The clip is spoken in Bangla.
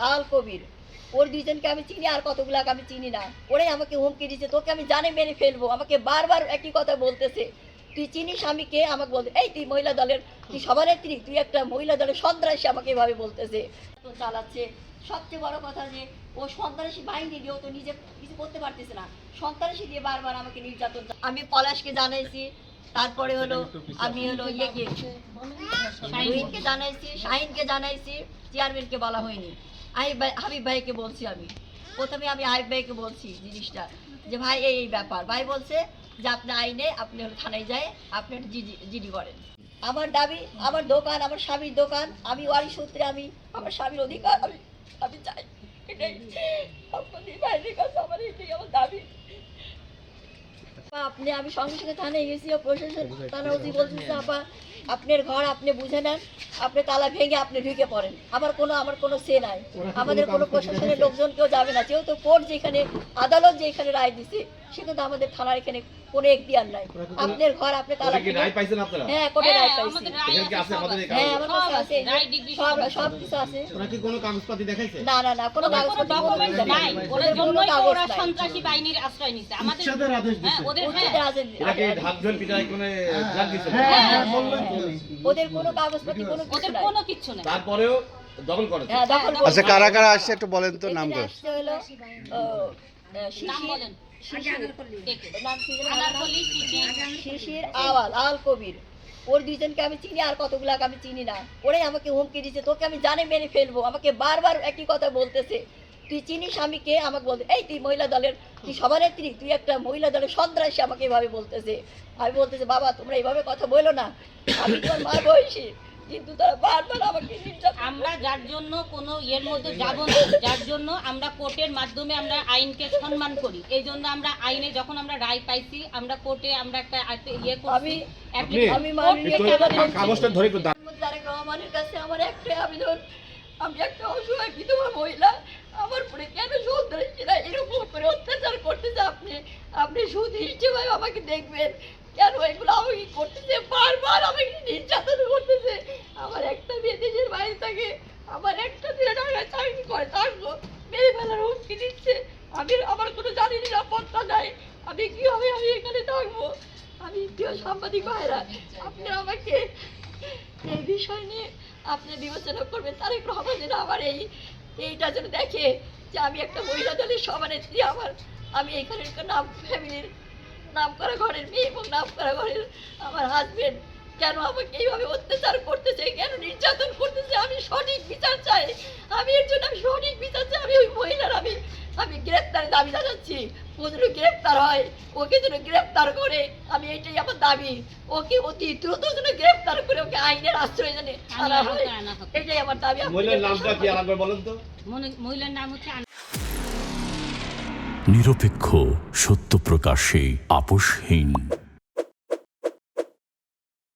লাল কবির ওর দুইজনকে আমি চিনি আর কতগুলাকে আমি চিনি না। ওরাই আমাকে হুমকি দিচ্ছে, তোকে আমি জানে মেরে ফেলবো। আমাকে বারবার একই কথা বলতেছে, তুই চিনিস আমি কে? আমাকে বলতে এই তুই মহিলা দলের, তুই সভানেত্রী, তুই একটা মহিলা দলের সন্ত্রাসী, আমাকে এভাবে বলতেছে। তো চালাচ্ছে। সবচেয়ে বড় কথা যে ও সন্ত্রাসী বাহিনী দিয়ে ও তো নিজে কিছু করতে পারতেছে না, সন্ত্রাসী দিয়ে বারবার আমাকে নির্যাতন। আমি পলাশকে জানাইছি, তারপরে হলো আমি হলো রোহিতকে জানাইছি, শাহিনকে জানাইছি, চেয়ারম্যানকে বলা হয়নি। হাবিব ভাইকে বলছি, আমি প্রথমে আমি হাবিব ভাইকে বলছি জিনিসটা যে ভাই এই ব্যাপার। ভাই বলছে যে আপনি আইনে আপনি হলো থানায় যায় আপনি একটা জিডি করেন। আমার দাবি, আমার দোকান, আমার স্বামীর দোকান, আমি ওয়ারি সূত্রে আমি আমার স্বামীর অধিকার আমি চাই। এটাই আপনাদের ভাইয়ের কাছে আমার এটাই আমার দাবি। আপনি আমি সঙ্গে সঙ্গে থানায় গেছি, প্রশাসন থানা ওসি বলতেছে আপা আপনার ঘর আপনি বুঝে নেন, আপনি তালা ভেঙে আপনি ঢুকে পড়েন। আমার কোনো সে নাই, আমাদের কোনো প্রশাসনের লোকজন কেউ যাবে না। যেহেতু কোর্ট যেখানে, আদালত যেখানে রায় দিছে, সেখানে আমাদের থানার এখানে কোনো এখতিয়ার নাই। আপনার ঘর আপনি তালা ভেঙে, হ্যাঁ কোর্টে রায় পাইছি, হ্যাঁ আমার কাছে আছে, সব কিছু আছে। না না না কোনো কাগজপত্র নাই, ওদের কোনো কাগজ নাই। সন্ত্রাসী বাহিনীর আশ্রয় নিছে আমাদের, ওদের কোনো কাগজপত্র কোনো কিছু নাই। তারপরেও দখল করে। আচ্ছা কারা কারা আসছে একটু বলেন তো নাম করে। শিশির, আওয়াল কবির, ওর দুইজনকে আমি চিনি আর কতগুলাকে আমি চিনি না। ওরাই আমাকে হুমকি দিচ্ছে, তোকে আমি জানে মেরে ফেলবো। আমাকে বারবার একই কথা বলতেছে, তুই চিনিস আমি কে? আমাকে বলতে এই তুই মহিলা দলের, তুই সভানেত্রী, তুই একটা মহিলা দলের সন্ত্রাসী, আমাকে এভাবে বলতেছে। আমি বলতেছে বাবা তোমরা এইভাবে কথা বলো না, আমি তোমার মা বয়সী, কিন্তু তারা বারবার আমাকে আমরা যার জন্য কোনো ইয়ের মধ্যে যাব না, যার জন্য আমরা কোর্টের মাধ্যমে আমরা আইনকে সম্মান করি। এই জন্য আমরা আইনে যখন আমরা রায় পাইছি, আমরা কোর্টে আমরা একটা ইয়ে করছি। আমি কাগজটা ধরে একটু তারেক রহমানের কাছে আমার একটাই আবেদন, আমি একটা অসহায় বিধবা মহিলা, আমার পরে কেন সন্ত্রাসীরা এরকম করে অত্যাচার করতেছে? আপনি সুধী হিসেবে আমাকে দেখবেন, কেন এগুলো আমাকে করতেছে? বারবার আমাকে নির্যাতন করতেছে। আমার একটা মেয়ে দেশের বাইরে থাকে, আমার একটা দিনে ঢাকায় চাকরি করে, থাকবো মেরে ফেলার হুমকি দিচ্ছে। আমার কোনো জানি নিরাপত্তা নাই, আমি কীভাবে আমি এখানে থাকবো? আমি প্রিয় সাংবাদিক ভাইরা, আপনি আমাকে এই বিষয় নিয়ে আপনি বিবেচনা করবেন। তারেক রহমান যেন আমার এইটা যেন দেখে যে আমি একটা মহিলা দলের সভানেত্রী, আমি এখানের নাম ফ্যামিলির নাম করা ঘরের মেয়ে এবং নাম করা ঘরের আমার হাজবেন্ড, কেন আমাকে এইভাবে অত্যাচার করতেছে, কেন নির্যাতন করতেছে? আমি সঠিক বিচার চাই, আমি এর জন্য আমি সঠিক বিচার চাই। আমি ওই মহিলার আমি গ্রেপ্তারের দাবি জানাচ্ছি। ও যেন গ্রেপ্তার হয়, ওকে যেন গ্রেপ্তার করে, আমি এটাই আমার দাবি। ওকে অতি দ্রুত যেন গ্রেপ্তার করে ওকে আইনের আশ্রয় জানে আনা হয়, এটাই আমার দাবি। মহিলার নামটা কি আলাদা বলেন তো? মহিলার নাম হচ্ছে নিরপেক্ষ, সত্য প্রকাশে আপোষহীন।